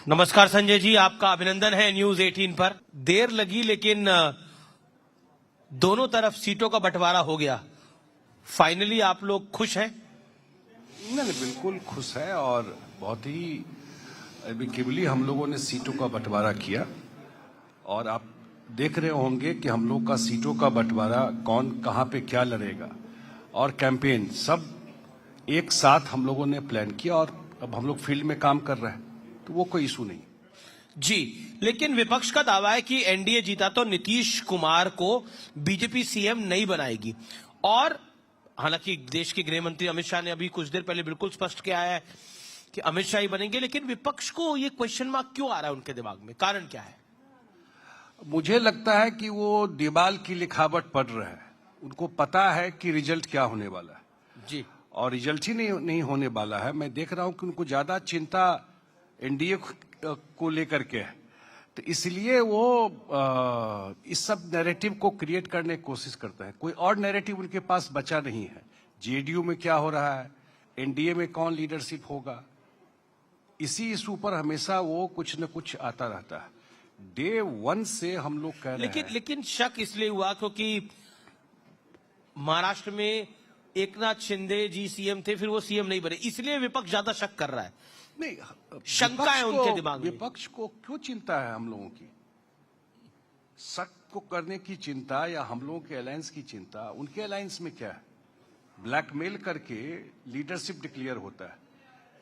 नमस्कार संजय जी, आपका अभिनंदन है न्यूज 18 पर। देर लगी लेकिन दोनों तरफ सीटों का बंटवारा हो गया। फाइनली आप लोग खुश हैं? नहीं, बिल्कुल खुश है और बहुत ही एमिकेबली हम लोगों ने सीटों का बंटवारा किया और आप देख रहे होंगे कि हम लोग का सीटों का बंटवारा कौन कहां पे क्या लड़ेगा और कैंपेन सब एक साथ हम लोगों ने प्लान किया और अब हम लोग फील्ड में काम कर रहे हैं, तो वो कोई इशू नहीं जी। लेकिन विपक्ष का दावा है कि एनडीए जीता तो नीतीश कुमार को बीजेपी सीएम नहीं बनाएगी। और हालांकि देश के गृह मंत्री अमित शाह ने अभी कुछ देर पहले बिल्कुल स्पष्ट किया है कि अमित शाह ही बनेंगे, लेकिन विपक्ष को ये क्वेश्चन मार्क क्यों आ रहा है उनके दिमाग में? कारण क्या है? मुझे लगता है कि वो दीवाल की लिखावट पढ़ रहे हैं। उनको पता है कि रिजल्ट क्या होने वाला है जी, और रिजल्ट ही नहीं होने वाला है। मैं देख रहा हूं कि उनको ज्यादा चिंता एनडीए को लेकर के है, तो इसलिए वो इस सब नैरेटिव को क्रिएट करने की कोशिश करते हैं। कोई और नैरेटिव उनके पास बचा नहीं है। जेडीयू में क्या हो रहा है, एनडीए में कौन लीडरशिप होगा, इसी इशू पर हमेशा वो कुछ न कुछ आता रहता है। डे वन से हम लोग कह रहे हैं। लेकिन शक इसलिए हुआ क्योंकि महाराष्ट्र में एकनाथ शिंदे जी सीएम थे, फिर वो सीएम नहीं बने, इसलिए विपक्ष ज्यादा शक कर रहा है। नहीं, शंका है उनके दिमाग में। विपक्ष को क्यों चिंता है हम लोगों की? शक को करने की चिंता या हम लोगों के अलायंस की चिंता? उनके अलायंस में क्या है? ब्लैकमेल करके लीडरशिप डिक्लेयर होता है।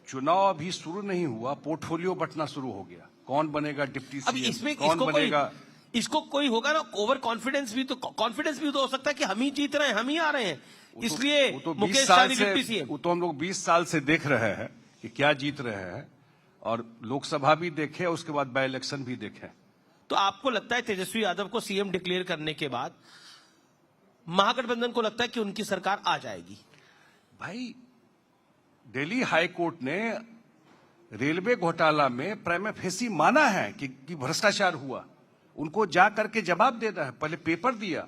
चुनाव अभी शुरू नहीं हुआ, पोर्टफोलियो बंटना शुरू हो गया। कौन बनेगा डिप्टी सीएम, कौन बनेगा? इसको कोई होगा ना, ओवर कॉन्फिडेंस भी तो हो सकता है कि हम ही जीत रहे हैं, हम ही आ रहे हैं, इसलिए मुकेश सहनी डिप्टी सीएम। वो तो हम लोग 20 साल से देख रहे हैं कि क्या जीत रहे हैं, और लोकसभा भी देखे, उसके बाद बाय इलेक्शन भी देखे। तो आपको लगता है तेजस्वी यादव को सीएम डिक्लेयर करने के बाद महागठबंधन को लगता है कि उनकी सरकार आ जाएगी? भाई, दिल्ली हाई कोर्ट ने रेलवे घोटाला में प्राइमा फेसी माना है कि भ्रष्टाचार हुआ। उनको जा करके जवाब देना है। पहले पेपर दिया,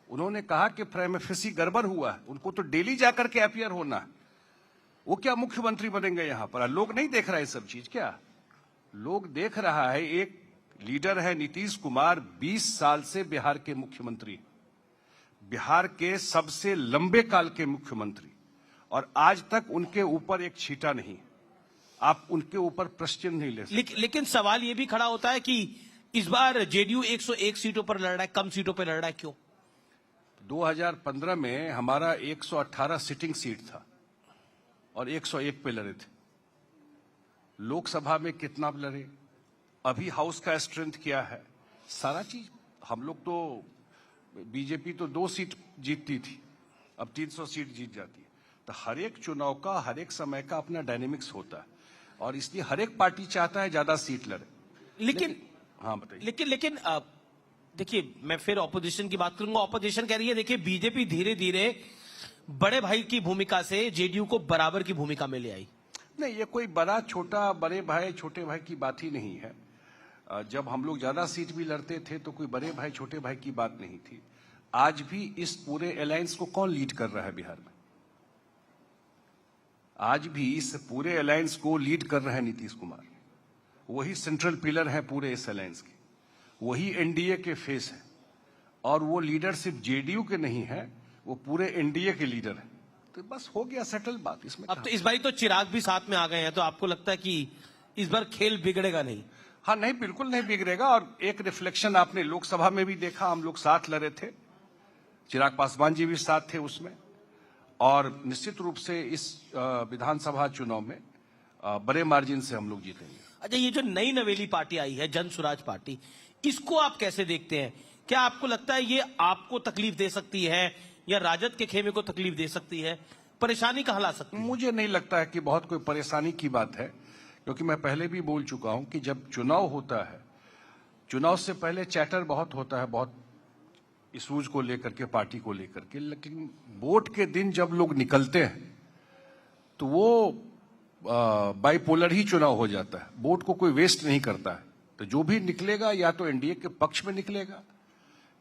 उन्होंने कहा कि प्राइमा फेसी गड़बड़ हुआ है। उनको तो दिल्ली जाकर के अपीयर होना है। वो क्या मुख्यमंत्री बनेंगे यहां पर? लोग नहीं देख रहा है सब चीज क्या? लोग देख रहा है, एक लीडर है नीतीश कुमार, 20 साल से बिहार के मुख्यमंत्री, बिहार के सबसे लंबे काल के मुख्यमंत्री, और आज तक उनके ऊपर एक छींटा नहीं। आप उनके ऊपर प्रश्न नहीं ले सकते। लेकिन सवाल यह भी खड़ा होता है कि इस बार जेडीयू 101 सीटों पर लड़ रहा है, कम सीटों पर लड़ रहा है, क्यों? 2015 में हमारा 118 सिटिंग सीट था और 101 पे लड़े थे। लोकसभा में कितना लड़े, अभी हाउस का स्ट्रेंथ क्या है, सारा चीज। हम लोग तो, बीजेपी तो 2 सीट जीतती थी, अब 300 सीट जीत जाती है। तो हर एक चुनाव का, हर एक समय का अपना डायनेमिक्स होता है, और इसलिए हर एक पार्टी चाहता है ज्यादा सीट लड़े। लेकिन हाँ बताइए। लेकिन देखिए, मैं फिर ऑपोजिशन की बात करूंगा। ऑपोजिशन कह रही है, देखिए बीजेपी धीरे धीरे बड़े भाई की भूमिका से जेडीयू को बराबर की भूमिका में ले आई। नहीं, ये कोई बड़ा छोटा, बड़े भाई छोटे भाई की बात ही नहीं है। जब हम लोग ज्यादा सीट भी लड़ते थे तो कोई बड़े भाई छोटे भाई की बात नहीं थी। आज भी इस पूरे अलायंस को कौन लीड कर रहा है बिहार में? आज भी इस पूरे अलायंस को लीड कर रहे हैं नीतीश कुमार। वही सेंट्रल पिलर है पूरे इस अलायंस के, वही एनडीए के फेस है, और वो लीडर सिर्फ जेडीयू के नहीं है, वो पूरे एनडीए के लीडर है। तो बस हो गया सेटल बात इसमें। अब तो इस बार तो चिराग भी साथ में आ गए हैं, तो आपको लगता है कि इस बार खेल बिगड़ेगा नहीं? हाँ, नहीं, बिल्कुल नहीं बिगड़ेगा। और एक रिफ्लेक्शन आपने लोकसभा में भी देखा, हम लोग साथ लड़े थे, चिराग पासवान जी भी साथ थे उसमें, और निश्चित रूप से इस विधानसभा चुनाव में बड़े मार्जिन से हम लोग जीतेंगे। अच्छा, ये जो नई नवेली पार्टी आई है, जन स्वराज पार्टी, इसको आप कैसे देखते हैं? क्या आपको लगता है ये आपको तकलीफ दे सकती है या राजद के खेमे को तकलीफ दे सकती है? परेशानी कहां ला सकती है? मुझे नहीं लगता है कि बहुत कोई परेशानी की बात है, क्योंकि मैं पहले भी बोल चुका हूं कि जब चुनाव होता है, चुनाव से पहले चैटर बहुत होता है, बहुत इशूज को लेकर के, पार्टी को लेकर के, लेकिन वोट के दिन जब लोग निकलते हैं तो वो बाइपोलर ही चुनाव हो जाता है। वोट को कोई वेस्ट नहीं करता है। तो जो भी निकलेगा या तो एनडीए के पक्ष में निकलेगा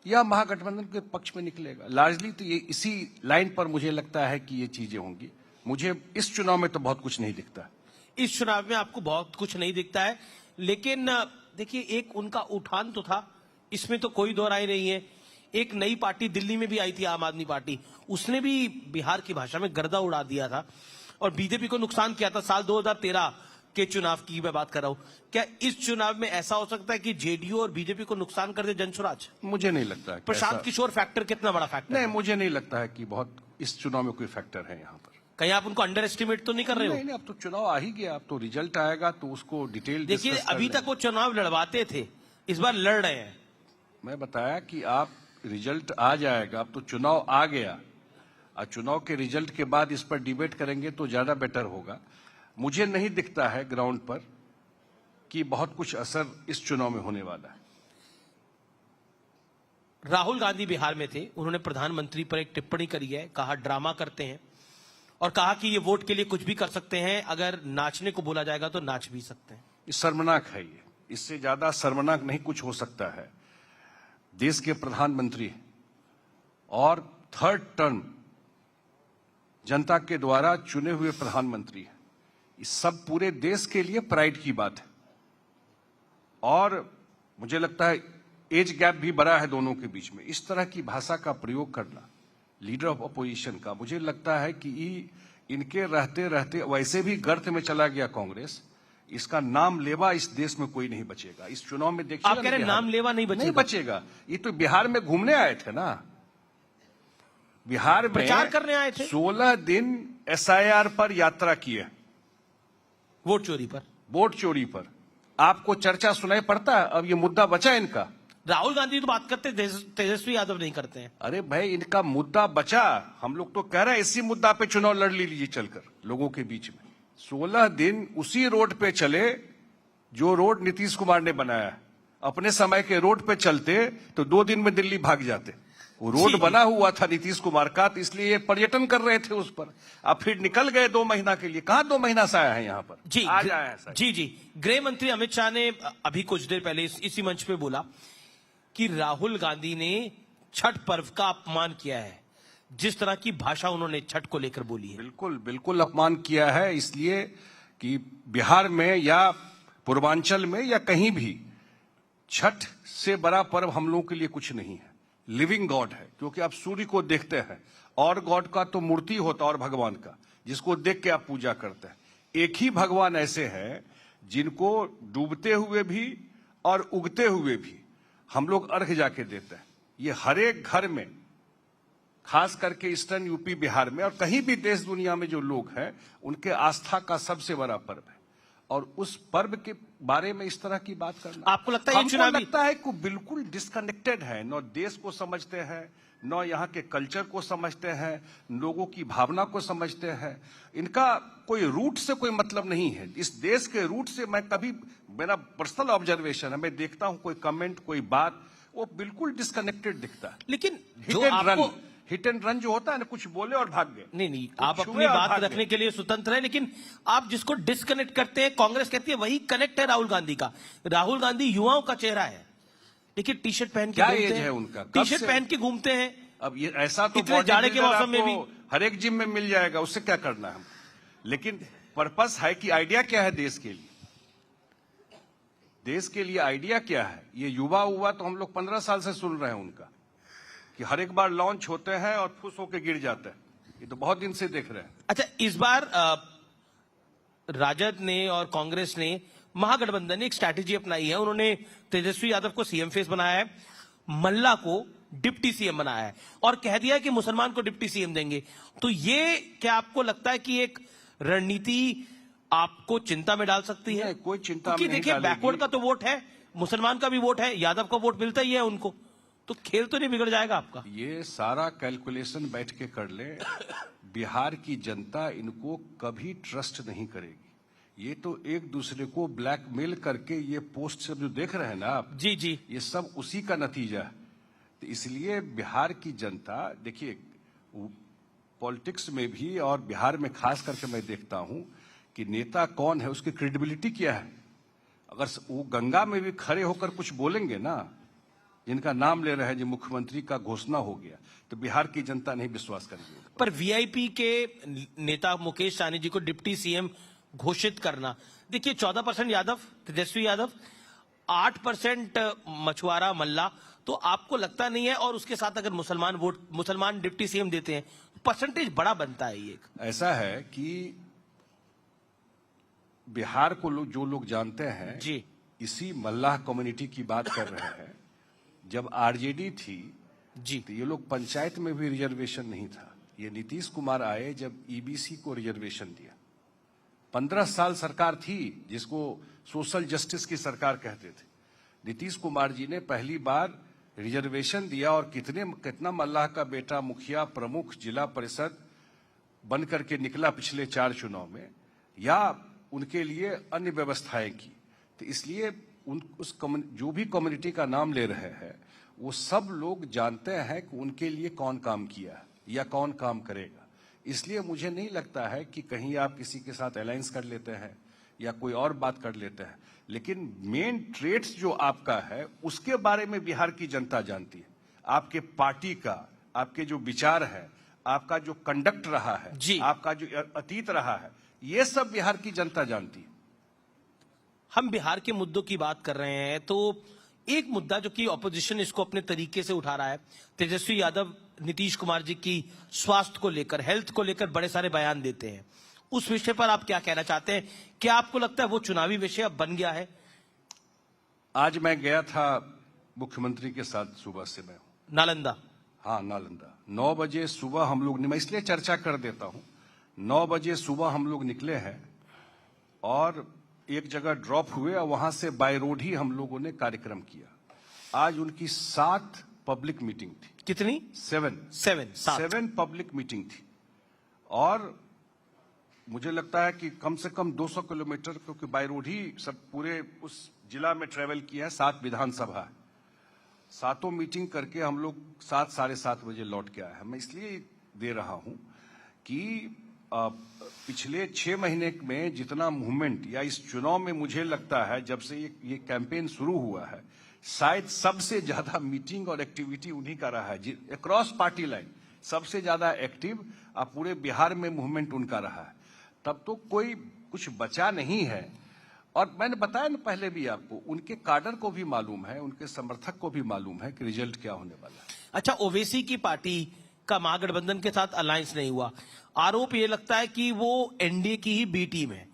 या महागठबंधन के पक्ष में निकलेगा। लार्जली तो ये इसी लाइन पर मुझे लगता है कि ये चीजें होंगी। मुझे इस चुनाव में तो बहुत कुछ नहीं दिखता। इस चुनाव में आपको बहुत कुछ नहीं दिखता है, लेकिन देखिए, एक उनका उठान तो था, इसमें तो कोई दो राय नहीं है। एक नई पार्टी दिल्ली में भी आई थी, आम आदमी पार्टी, उसने भी बिहार की भाषा में गर्दा उड़ा दिया था और बीजेपी को नुकसान किया था। साल 2013 के चुनाव की मैं बात कर रहा हूं। क्या इस चुनाव में ऐसा हो सकता है कि जेडीयू और बीजेपी को नुकसान कर दे जनसुराज? मुझे नहीं लगता है कि प्रशांत ऐसा- किशोर फैक्टर कितना बड़ा फैक्टर नहीं, है? मुझे नहीं लगता है कि बहुत इस चुनाव में कोई फैक्टर है यहाँ पर। कहीं आप उनको अंडर एस्टिमेट तो नहीं कर रहे हो? नहीं नहीं, अब तो चुनाव आ ही गया, अब तो रिजल्ट आएगा तो उसको डिटेल देखिए, डिस्कस कर अभी लेंगे। तक वो चुनाव लड़वाते थे, इस बार लड़ रहे हैं। मैं बताया कि आप रिजल्ट आ जाएगा, अब तो चुनाव आ गया और चुनाव के रिजल्ट के बाद इस पर डिबेट करेंगे तो ज्यादा बेटर होगा। मुझे नहीं दिखता है ग्राउंड पर कि बहुत कुछ असर इस चुनाव में होने वाला है। राहुल गांधी बिहार में थे, उन्होंने प्रधानमंत्री पर एक टिप्पणी करी है, कहा ड्रामा करते हैं और कहा कि ये वोट के लिए कुछ भी कर सकते हैं, अगर नाचने को बोला जाएगा तो नाच भी सकते हैं। ये शर्मनाक है, ये इससे ज्यादा शर्मनाक नहीं कुछ हो सकता है। देश के प्रधानमंत्री और थर्ड टर्म जनता के द्वारा चुने हुए प्रधानमंत्री हैं, इस सब पूरे देश के लिए प्राइड की बात है। और मुझे लगता है एज गैप भी बड़ा है दोनों के बीच में। इस तरह की भाषा का प्रयोग करना लीडर ऑफ अपोजिशन का, मुझे लगता है कि इनके रहते रहते वैसे भी गर्त में चला गया कांग्रेस, इसका नाम लेवा इस देश में कोई नहीं बचेगा। इस चुनाव में देखिए, आप कह रहे हैं नाम लेवा नहीं बचेगा? नहीं बचेगा। ये तो बिहार में घूमने आए थे ना, बिहार में प्रचार करने आए थे। 16 दिन एसआईआर पर यात्रा किए, वोट चोरी पर, वोट चोरी पर। आपको चर्चा सुनाई पड़ता है? अब ये मुद्दा बचा इनका। राहुल गांधी तो बात करते, तेजस्वी यादव नहीं करते हैं। अरे भाई, इनका मुद्दा बचा। हम लोग तो कह रहे हैं इसी मुद्दा पे चुनाव लड़ लीजिए चलकर लोगों के बीच में। 16 दिन उसी रोड पे चले जो रोड नीतीश कुमार ने बनाया है। अपने समय के रोड पे चलते तो 2 दिन में दिल्ली भाग जाते। वो रोड जी। बना हुआ था नीतीश कुमार का, तो इसलिए ये पर्यटन कर रहे थे उस पर। अब फिर निकल गए 2 महीना के लिए। कहां 2 महीना से आया है यहाँ पर? जी, आज आया है जी जी। गृह मंत्री अमित शाह ने अभी कुछ देर पहले इसी मंच पे बोला कि राहुल गांधी ने छठ पर्व का अपमान किया है। जिस तरह की भाषा उन्होंने छठ को लेकर बोली है, बिल्कुल बिल्कुल अपमान किया है, इसलिए कि बिहार में या पूर्वांचल में या कहीं भी छठ से बड़ा पर्व हम लोगों के लिए कुछ नहीं है। लिविंग गॉड है, क्योंकि आप सूर्य को देखते हैं, और गॉड का तो मूर्ति होता है और भगवान का, जिसको देख के आप पूजा करते हैं। एक ही भगवान ऐसे हैं जिनको डूबते हुए भी और उगते हुए भी हम लोग अर्घ जाके देते हैं। ये हर एक घर में, खास करके ईस्टर्न यूपी बिहार में और कहीं भी देश दुनिया में जो लोग हैं, उनके आस्था का सबसे बड़ा पर्व है। और उस पर्व के बारे में इस तरह की बात करना, आपको लगता है ये हमको चुनावी- लगता है कि बिल्कुल डिस्कनेक्टेड है। न देश को समझते हैं, न यहाँ के कल्चर को समझते हैं, लोगों की भावना को समझते हैं। इनका कोई रूट से कोई मतलब नहीं है। इस देश के रूट से मैं कभी, मेरा पर्सनल ऑब्जर्वेशन है, मैं देखता हूं कोई कमेंट, कोई बात, वो बिल्कुल डिस्कनेक्टेड दिखता है। लेकिन हिट जो एंड आपको रन, हिट एंड रन जो होता है ना, कुछ बोले और भाग गए। नहीं, कुछ आप छुए अपनी और बात भाग रखने गए। के लिए स्वतंत्र है, लेकिन आप जिसको डिस्कनेक्ट करते हैं, कांग्रेस कहती है वही कनेक्ट है राहुल गांधी का। राहुल गांधी युवाओं का चेहरा है, लेकिन टी शर्ट पहन के क्या घूमते एज हैं। है उनका? कब टी शर्ट से? पहन के घूमते हैं। अब ये ऐसा तो इतने बॉडी जाड़े के बिल्डर मौसम में आपको हर एक जिम में मिल जाएगा, उससे क्या करना है हमको। लेकिन पर्पस है कि आइडिया क्या है देश के लिए, देश के लिए आइडिया क्या है। ये युवा हुआ तो हम लोग 15 साल से सुन रहे हैं उनका, कि हर एक बार लॉन्च होते हैं और फुस होके गिर जाते हैं। ये तो बहुत दिन से देख रहे हैं। अच्छा, इस बार राजद ने और कांग्रेस ने, महागठबंधन ने एक स्ट्रैटेजी अपनाई है। उन्होंने तेजस्वी यादव को सीएम फेस बनाया है, मल्ला को डिप्टी सीएम बनाया है और कह दिया है कि मुसलमान को डिप्टी सीएम देंगे। तो ये क्या आपको लगता है कि एक रणनीति आपको चिंता में डाल सकती है? नहीं, कोई चिंता क्योंकि में नहीं देखिए, डालेगी। बैकवर्ड का तो वोट है, मुसलमान का भी वोट है, यादव का वोट मिलता ही है उनको, तो खेल तो नहीं बिगड़ जाएगा आपका? ये सारा कैलकुलेशन बैठ के कर ले, बिहार की जनता इनको कभी ट्रस्ट नहीं करेगी। ये तो एक दूसरे को ब्लैकमेल करके ये पोस्ट सब जो देख रहे हैं ना आप, जी जी, ये सब उसी का नतीजा है। तो इसलिए बिहार की जनता, देखिए पॉलिटिक्स में भी और बिहार में खास करके मैं देखता हूं कि नेता कौन है, उसकी क्रेडिबिलिटी क्या है। अगर वो गंगा में भी खड़े होकर कुछ बोलेंगे ना, जिनका नाम ले रहे हैं, जो मुख्यमंत्री का घोषणा हो गया, तो बिहार की जनता नहीं विश्वास करेगी। पर वीआईपी के नेता मुकेश सहनी जी को डिप्टी सीएम घोषित करना, देखिए 14% यादव, तेजस्वी यादव, 8% मछुआरा मल्ला, तो आपको लगता नहीं है? और उसके साथ अगर मुसलमान डिप्टी सीएम देते हैं, परसेंटेज बड़ा बनता है ये। ऐसा है कि बिहार को जो लोग जानते हैं जी इसी मल्लाह कम्युनिटी की बात कर रहे हैं। जब आरजेडी थी जी तो ये लोग पंचायत में भी रिजर्वेशन नहीं था। ये नीतीश कुमार आए जब ईबीसी को रिजर्वेशन दिया। 15 साल सरकार थी जिसको सोशल जस्टिस की सरकार कहते थे। नीतीश कुमार जी ने पहली बार रिजर्वेशन दिया और कितना मल्लाह का बेटा मुखिया, प्रमुख, जिला परिषद बन करके निकला पिछले 4 चुनाव में, या उनके लिए अन्य व्यवस्थाएं की। तो इसलिए जो भी कम्युनिटी का नाम ले रहे हैं वो सब लोग जानते हैं कि उनके लिए कौन काम किया या कौन काम करेगा। इसलिए मुझे नहीं लगता है कि कहीं आप किसी के साथ अलायंस कर लेते हैं या कोई और बात कर लेते हैं, लेकिन मेन ट्रेड्स जो आपका है उसके बारे में बिहार की जनता जानती है। आपके पार्टी का, आपके जो विचार है, आपका जो कंडक्ट रहा है, आपका जो अतीत रहा है, ये सब बिहार की जनता जानती है। हम बिहार के मुद्दों की बात कर रहे हैं, तो एक मुद्दा जो कि ऑपोजिशन इसको अपने तरीके से उठा रहा है, तेजस्वी यादव नीतीश कुमार जी की स्वास्थ्य को लेकर, हेल्थ को लेकर बड़े सारे बयान देते हैं। उस विषय पर आप क्या कहना चाहते हैं? क्या आपको लगता है वो चुनावी विषय अब बन गया है? आज मैं गया था मुख्यमंत्री के साथ, सुबह से मैं नालंदा। हाँ, नालंदा। 9 बजे सुबह हम लोग, मैं इसलिए चर्चा कर देता हूं, 9 बजे सुबह हम लोग निकले हैं और एक जगह ड्रॉप हुए और वहां से बाय रोड ही हम लोगों ने कार्यक्रम किया। आज उनकी 7 पब्लिक मीटिंग थी। कितनी? 7 पब्लिक मीटिंग थी। और मुझे लगता है कि कम से कम 200 किलोमीटर, क्योंकि बाय रोड ही सब पूरे उस जिला में ट्रेवल किया है। 7 विधानसभा है, 7 मीटिंग करके हम लोग 7 साढ़े 7 बजे लौट के आए हैं। मैं इसलिए दे रहा हूं कि पिछले 6 महीने में जितना मूवमेंट, या इस चुनाव में मुझे लगता है जब से ये कैंपेन शुरू हुआ है, शायद सबसे ज्यादा मीटिंग और एक्टिविटी उन्हीं का रहा है। अक्रॉस पार्टी लाइन सबसे ज्यादा एक्टिव पूरे बिहार में मूवमेंट उनका रहा है। तब तो कोई कुछ बचा नहीं है। और मैंने बताया ना पहले भी आपको, उनके काडर को भी मालूम है, उनके समर्थक को भी मालूम है कि रिजल्ट क्या होने वाला है। अच्छा, ओवैसी की पार्टी का महागठबंधन के साथ अलायंस नहीं हुआ। आरोप ये लगता है कि वो एनडीए की ही बी टीम है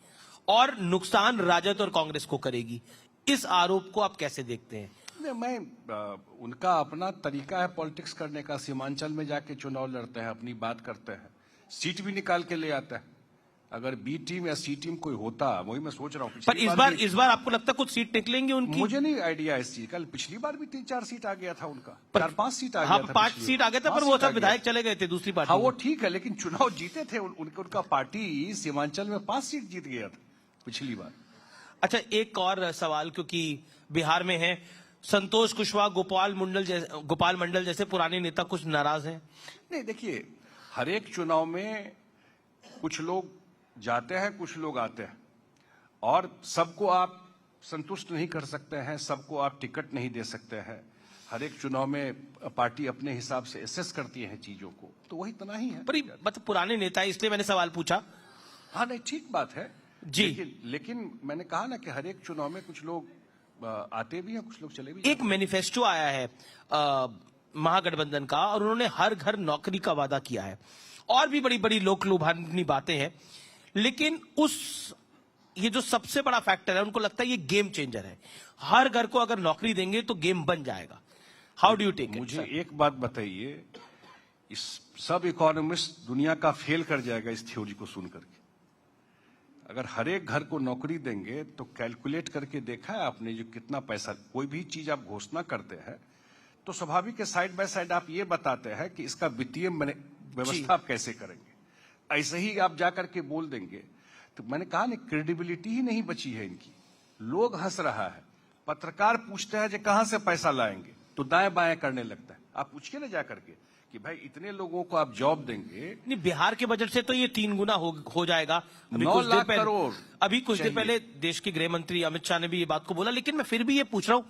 और नुकसान राजद और कांग्रेस को करेगी। इस आरोप को आप कैसे देखते हैं? उनका अपना तरीका है पॉलिटिक्स करने का। सीमांचल में जाके चुनाव लड़ते हैं, अपनी बात करते हैं, सीट भी निकाल के ले आता है। अगर बी टीम या सी टीम कोई होता, वही मैं सोच रहा हूँ। पर इस बार आपको लगता है कुछ सीट निकलेंगे उनकी? मुझे नहीं आइडिया इस चीज का। पिछली बार भी 3-4 सीट आ गया था उनका, 4-5 सीट आ गया था। 5 सीट आ गया था, पर वो सब विधायक चले गए थे दूसरी पार्टी। हाँ, वो ठीक है, लेकिन चुनाव जीते थे उनका पार्टी। सीमांचल में 5 सीट जीत गया था पिछली बार। अच्छा, एक और सवाल, क्योंकि बिहार में है, संतोष कुशवाहा, गोपाल मंडल जैसे पुराने नेता कुछ नाराज हैं। नहीं, देखिए, हर एक चुनाव में कुछ लोग जाते हैं, कुछ लोग आते हैं, और सबको आप संतुष्ट नहीं कर सकते हैं, सबको आप टिकट नहीं दे सकते हैं। हर एक चुनाव में पार्टी अपने हिसाब से एसेस करती है चीजों को, तो वही तना ही है। पर मतलब पुराने नेता है, इसलिए मैंने सवाल पूछा। हाँ, नहीं, ठीक बात है जी। लेकिन मैंने कहा ना कि हर एक चुनाव में कुछ लोग आते भी हैं, कुछ लोग चले भी। एक मैनिफेस्टो आया है महागठबंधन का, और उन्होंने हर घर नौकरी का वादा किया है, और भी बड़ी बड़ी लोक लुभावनी बातें हैं। लेकिन ये जो सबसे बड़ा फैक्टर है, उनको लगता है ये गेम चेंजर है। हर घर को अगर नौकरी देंगे तो गेम बन जाएगा। How do you take it? मुझे एक बात बताइए, इस सब इकोनॉमिस्ट दुनिया का फेल कर जाएगा इस थ्योरी को सुन करके। अगर हर एक घर को नौकरी देंगे तो कैलकुलेट करके देखा है आपने, जो कितना पैसा, कोई भी चीज आप घोषणा करते हैं तो स्वाभाविक है साइड बाय साइड आप ये बताते हैं कि इसका वित्तीय व्यवस्था आप कैसे करेंगे। ऐसे ही आप जाकर के बोल देंगे तो मैंने कहा ना, क्रेडिबिलिटी ही नहीं बची है इनकी। लोग हंस रहा है, पत्रकार पूछते हैं कि कहां से पैसा लाएंगे, तो दाएं बाएं करने लगता है। आप पूछिए ना जाकर के कि भाई इतने लोगों को आप जॉब देंगे। नहीं, बिहार के बजट से तो ये 3 गुना हो जाएगा। अभी 9 कुछ देर लाख पहले करोड़ अभी कुछ देर पहले देश के गृह मंत्री अमित शाह ने भी ये बात को बोला, लेकिन मैं फिर भी ये पूछ रहा हूं,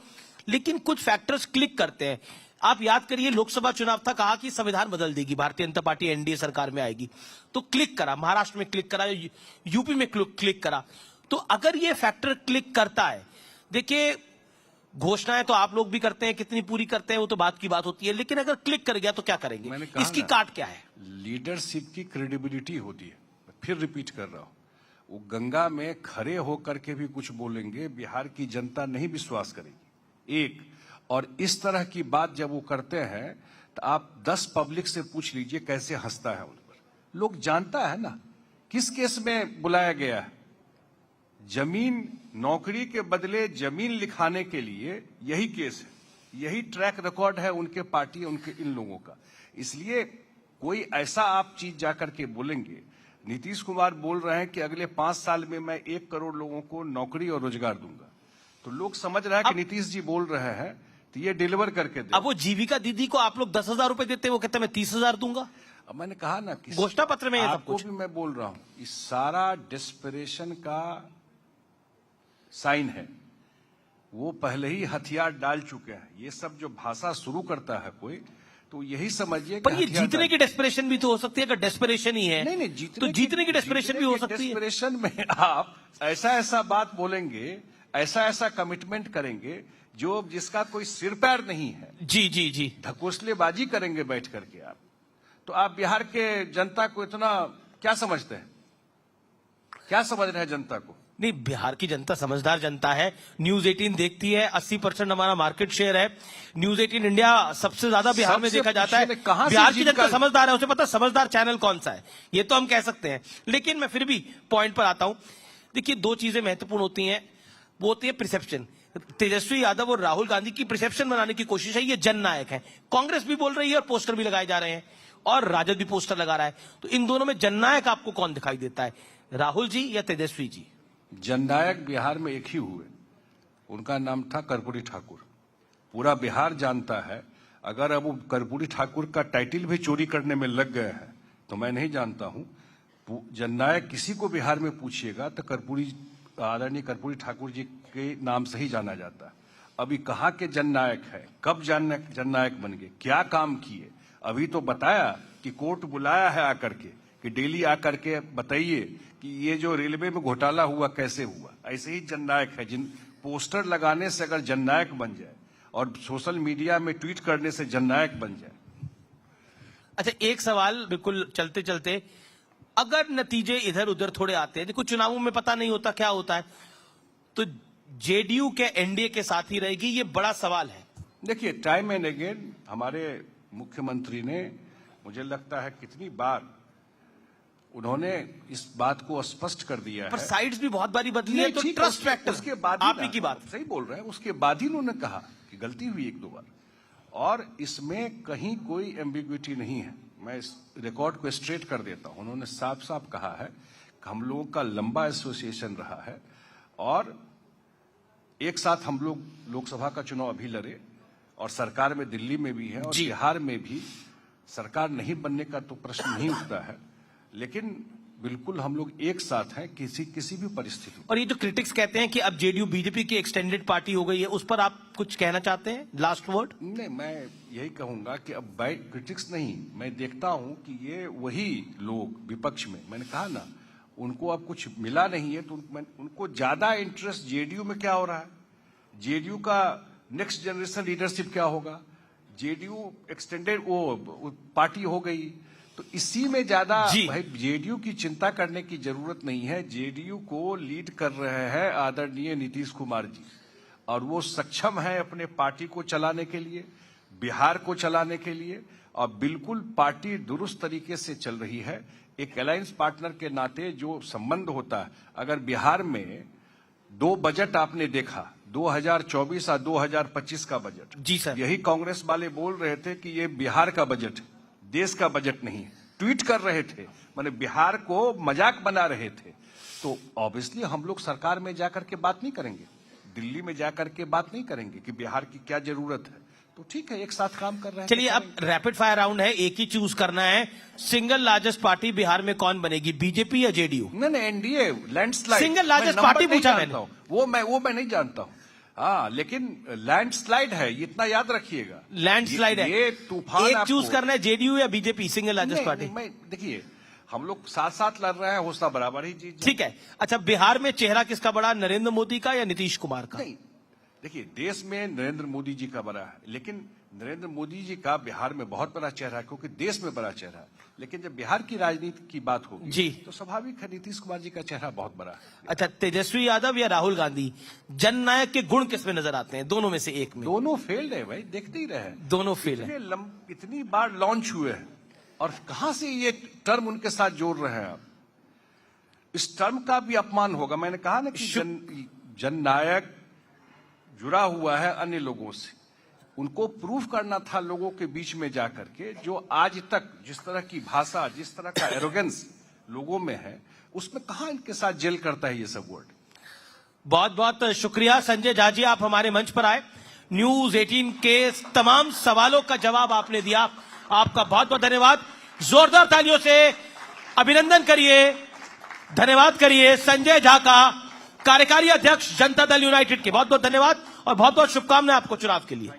लेकिन कुछ फैक्टर्स क्लिक करते हैं। आप याद करिए, लोकसभा चुनाव था, कहा कि संविधान बदल देगी, भारतीय जनता पार्टी एनडीए सरकार में आएगी, तो क्लिक करा, महाराष्ट्र में क्लिक करा, यूपी में क्लिक करा। तो अगर ये फैक्टर क्लिक करता है, देखिए घोषणाएं तो आप लोग भी करते हैं, कितनी पूरी करते हैं वो तो बात की बात होती है, लेकिन अगर क्लिक कर गया तो क्या करेंगे? इसकी काट क्या है? लीडरशिप की क्रेडिबिलिटी होती है। फिर रिपीट कर रहा हूं, वो गंगा में खड़े होकर के भी कुछ बोलेंगे, बिहार की जनता नहीं विश्वास करेगी। एक और इस तरह की बात जब वो करते हैं तो आप 10 पब्लिक से पूछ लीजिए कैसे हंसता है उन पर। लोग जानता है ना किस केस में बुलाया गया है। जमीन, नौकरी के बदले जमीन लिखाने के लिए यही केस है, यही ट्रैक रिकॉर्ड है उनके पार्टी, उनके इन लोगों का। इसलिए कोई ऐसा आप चीज जाकर के बोलेंगे। नीतीश कुमार बोल रहे हैं कि अगले 5 साल में मैं 1 करोड़ लोगों को नौकरी और रोजगार दूंगा, तो लोग समझ रहे हैं कि नीतीश जी बोल रहे हैं तो ये डिलीवर करके दे। अब वो जीविका दीदी को आप लोग 10,000 रुपए देते हैं, वो कहते हैं मैं 30,000 दूंगा। अब मैंने कहा ना कि घोषणा पत्र में आपको भी मैं बोल रहा हूं, इस सारा डिस्परेशन का साइन है। वो पहले ही हथियार डाल चुके हैं। ये सब जो भाषा शुरू करता है कोई, तो यही समझिए पर ये जीतने की डेस्परेशन भी तो हो सकती है। अगर डेस्परेशन ही है नहीं, तो जीतने की डेस्परेशन भी हो सकती है। डेस्परेशन में आप ऐसा ऐसा बात बोलेंगे, ऐसा ऐसा कमिटमेंट करेंगे जो जिसका कोई सिर पैर नहीं है। जी जी जी, ढकोसलेबाजी करेंगे बैठ करके आप। तो आप बिहार के जनता को इतना क्या समझते हैं? क्या समझ रहे हैं जनता को? नहीं, बिहार की जनता समझदार जनता है। न्यूज 18 देखती है, 80% हमारा मार्केट शेयर है। न्यूज 18 इंडिया सबसे ज्यादा बिहार में देखा जाता है। बिहार की जनता समझदार है, उसे पता समझदार चैनल कौन सा है, ये तो हम कह सकते हैं। लेकिन मैं फिर भी पॉइंट पर आता हूं। देखिए, 2 चीजें महत्वपूर्ण होती हैं, वो होती है परसेप्शन। तेजस्वी यादव और राहुल गांधी की परसेप्शन बनाने की कोशिश है, ये जननायक है। कांग्रेस भी बोल रही है और पोस्टर भी लगाए जा रहे हैं, और राजद भी पोस्टर लगा रहा है। तो इन दोनों में जननायक आपको कौन दिखाई देता है, राहुल जी या तेजस्वी जी? जननायक बिहार में एक ही हुए, उनका नाम था कर्पूरी ठाकुर। पूरा बिहार जानता है। अगर अब वो कर्पूरी ठाकुर का टाइटल भी चोरी करने में लग गए हैं तो मैं नहीं जानता हूं। जननायक किसी को बिहार में पूछिएगा तो आदरणीय कर्पूरी ठाकुर जी के नाम से ही जाना जाता है। अभी कहाँ के जननायक है, कब जननायक बन गए, क्या काम किए? अभी तो बताया कि कोर्ट बुलाया है आकर के कि डेली आकर के बताइए कि ये जो रेलवे में घोटाला हुआ कैसे हुआ। ऐसे ही जननायक है, जिन पोस्टर लगाने से अगर जननायक बन जाए और सोशल मीडिया में ट्वीट करने से जननायक बन जाए। अच्छा, एक सवाल बिल्कुल चलते चलते, अगर नतीजे इधर उधर थोड़े आते हैं, देखो चुनावों में पता नहीं होता क्या होता है, तो जेडीयू के एनडीए के साथ ही रहेगी, ये बड़ा सवाल है। देखिए, टाइम एंड अगेन हमारे मुख्यमंत्री ने, मुझे लगता है कितनी बार उन्होंने इस बात को स्पष्ट कर दिया है। पर साइड्स भी बहुत बारी बदली है, तो ट्रस्ट फैक्टर उसके बाद आप ही की बात सही बोल रहे हैं। उसके बाद ही उन्होंने कहा कि गलती हुई 1-2 बार, और इसमें कहीं कोई एम्बिग्विटी नहीं है। मैं इस रिकॉर्ड को स्ट्रेट कर देता हूं। उन्होंने साफ साफ कहा है कि हम लोगों का लंबा एसोसिएशन रहा है और एक साथ हम लोग लोकसभा का चुनाव अभी लड़े और सरकार में दिल्ली में भी है और बिहार में भी सरकार नहीं बनने का तो प्रश्न नहीं उठता है, लेकिन बिल्कुल हम लोग एक साथ हैं किसी भी परिस्थिति में। और ये जो क्रिटिक्स कहते हैं कि अब जेडीयू बीजेपी की एक्सटेंडेड पार्टी हो गई है, उस पर आप कुछ कहना चाहते हैं? Last word? नहीं, मैं यही कहूंगा कि अब क्रिटिक्स नहीं, मैं देखता हूं कि ये वही लोग विपक्ष में, मैंने कहा ना, उनको अब कुछ मिला नहीं है तो उनको ज्यादा इंटरेस्ट जेडीयू में क्या हो रहा है, जेडीयू का नेक्स्ट जनरेशन लीडरशिप क्या होगा, जेडीयू एक्सटेंडेड वो पार्टी हो गई, तो इसी में ज्यादा भाई जेडीयू की चिंता करने की जरूरत नहीं है। जेडीयू को लीड कर रहे हैं आदरणीय नीतीश कुमार जी, और वो सक्षम है अपने पार्टी को चलाने के लिए, बिहार को चलाने के लिए, और बिल्कुल पार्टी दुरुस्त तरीके से चल रही है। एक अलायंस पार्टनर के नाते जो संबंध होता है, अगर बिहार में 2 बजट आपने देखा, 2024 और 2025 का बजट, जी सर, यही कांग्रेस वाले बोल रहे थे कि ये बिहार का बजट है, देश का बजट नहीं है, ट्वीट कर रहे थे, माने बिहार को मजाक बना रहे थे। तो ऑब्वियसली हम लोग सरकार में जाकर के बात नहीं करेंगे, दिल्ली में जाकर के बात नहीं करेंगे कि बिहार की क्या जरूरत है। तो ठीक है, एक साथ काम कर रहे हैं। चलिए अब रैपिड फायर राउंड है, एक ही चूज करना है। सिंगल लार्जेस्ट पार्टी बिहार में कौन बनेगी, बीजेपी या जेडीयू? नहीं, NDA landslide. Single largest party पूछा मैंने। वो मैं नहीं जानता हूँ। हाँ, लेकिन लैंडस्लाइड है, ये इतना याद रखिएगा। लैंडस्लाइड है। ये तूफान एक आपको- चूज करना है, जेडीयू या बीजेपी, सिंगल लार्जेस्ट पार्टी? नहीं, देखिए, हम लोग साथ साथ लड़ रहे हैं, हौसला बराबर ही चीज। ठीक है। अच्छा, बिहार में चेहरा किसका बड़ा, नरेंद्र मोदी का या नीतीश कुमार का? नहीं, देखिए, देश में नरेंद्र मोदी जी का बड़ा है, लेकिन नरेंद्र मोदी जी का बिहार में बहुत बड़ा चेहरा है, क्योंकि देश में बड़ा चेहरा है। लेकिन जब बिहार की राजनीति की बात होगी जी, तो स्वाभाविक है नीतीश कुमार जी का चेहरा बहुत बड़ा है। अच्छा, तेजस्वी यादव या राहुल गांधी, जननायक के गुण किसमें नजर आते हैं, दोनों में से एक में? दोनों फेल्ड है भाई, देखते ही रहे। दोनों फेल है। इतनी बार लॉन्च हुए हैं, और कहां से ये टर्म उनके साथ जोड़ रहे हैं आप? इस टर्म का भी अपमान होगा। मैंने कहा ना कि जननायक जुड़ा हुआ है अन्य लोगों से, उनको प्रूफ करना था लोगों के बीच में जाकर के। जो आज तक जिस तरह की भाषा, जिस तरह का एरोगेंस लोगों में है, उसमें कहां इनके साथ जेल करता है ये सब वर्ड। बहुत बहुत शुक्रिया संजय झा जी, आप हमारे मंच पर आए, न्यूज 18 के तमाम सवालों का जवाब आपने दिया, आपका बहुत बहुत धन्यवाद। जोरदार तालियों से अभिनंदन करिए, धन्यवाद करिए संजय झा का, कार्यकारी अध्यक्ष जनता दल यूनाइटेड के। बहुत बहुत धन्यवाद और बहुत बहुत शुभकामनाएं आपको चुनाव के लिए।